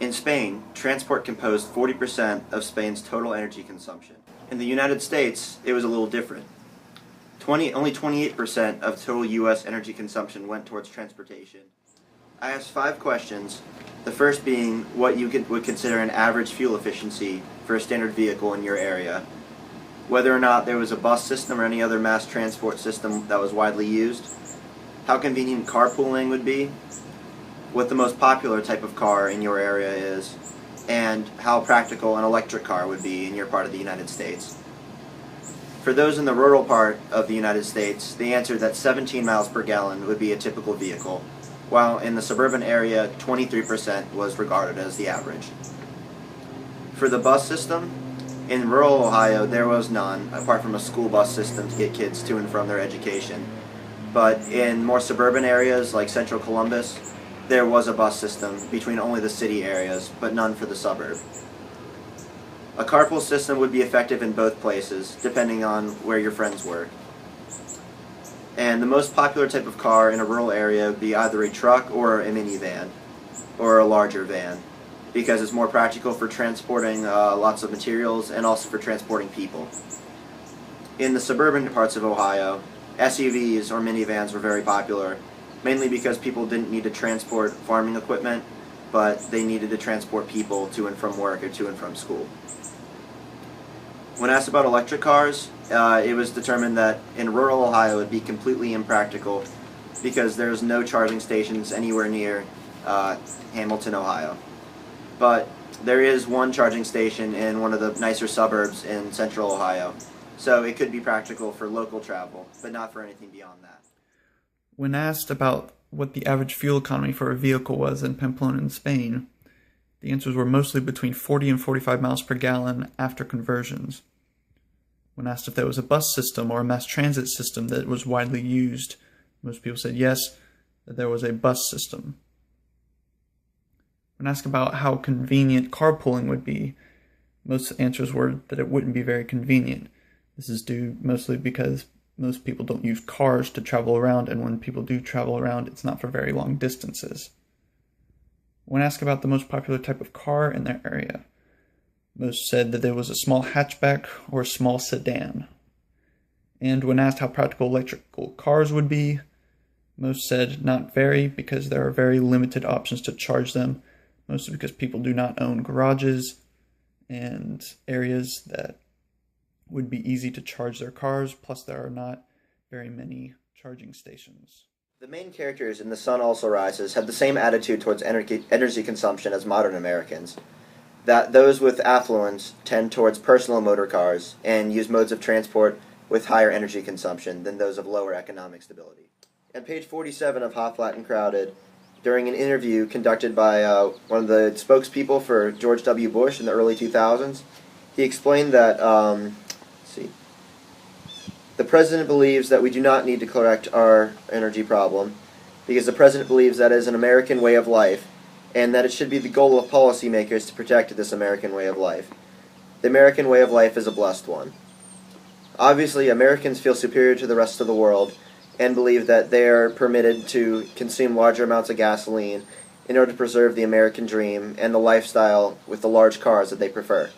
In Spain, transport composed 40% of Spain's total energy consumption. In the United States, it was a little different. Only 28% of total U.S. energy consumption went towards transportation. I asked 5 questions, the first being what you would consider an average fuel efficiency for a standard vehicle in your area, whether or not there was a bus system or any other mass transport system that was widely used, how convenient carpooling would be, what the most popular type of car in your area is, and how practical an electric car would be in your part of the United States. For those in the rural part of the United States, they answered that 17 miles per gallon would be a typical vehicle, while in the suburban area, 23% was regarded as the average. For the bus system, in rural Ohio, there was none, apart from a school bus system to get kids to and from their education. But in more suburban areas like central Columbus, there was a bus system between only the city areas, but none for the suburb. A carpool system would be effective in both places, depending on where your friends work. And the most popular type of car in a rural area would be either a truck or a minivan, or a larger van, because it's more practical for transporting lots of materials and also for transporting people. In the suburban parts of Ohio, SUVs or minivans were very popular, mainly because people didn't need to transport farming equipment, but they needed to transport people to and from work or to and from school. When asked about electric cars, it was determined that in rural Ohio it would be completely impractical because there's no charging stations anywhere near Hamilton, Ohio. But there is one charging station in one of the nicer suburbs in central Ohio, so it could be practical for local travel, but not for anything beyond that. When asked about what the average fuel economy for a vehicle was in Pamplona in Spain, the answers were mostly between 40 and 45 miles per gallon after conversions. When asked if there was a bus system or a mass transit system that was widely used, most people said yes, that there was a bus system. When asked about how convenient carpooling would be, most answers were that it wouldn't be very convenient. This is due mostly because most people don't use cars to travel around, and when people do travel around, it's not for very long distances. When asked about the most popular type of car in their area, most said that there was a small hatchback or a small sedan. And when asked how practical electrical cars would be, most said not very, because there are very limited options to charge them, mostly because people do not own garages and areas that would be easy to charge their cars, plus there are not very many charging stations. The main characters in The Sun Also Rises had the same attitude towards energy consumption as modern Americans, that those with affluence tend towards personal motor cars and use modes of transport with higher energy consumption than those of lower economic stability. At page 47 of Hot, Flat, and Crowded, during an interview conducted by one of the spokespeople for George W. Bush in the early 2000s, he explained that, the president believes that we do not need to correct our energy problem because the president believes that is an American way of life and that it should be the goal of policymakers to protect this American way of life. The American way of life is a blessed one. Obviously, Americans feel superior to the rest of the world and believe that they are permitted to consume larger amounts of gasoline in order to preserve the American dream and the lifestyle with the large cars that they prefer.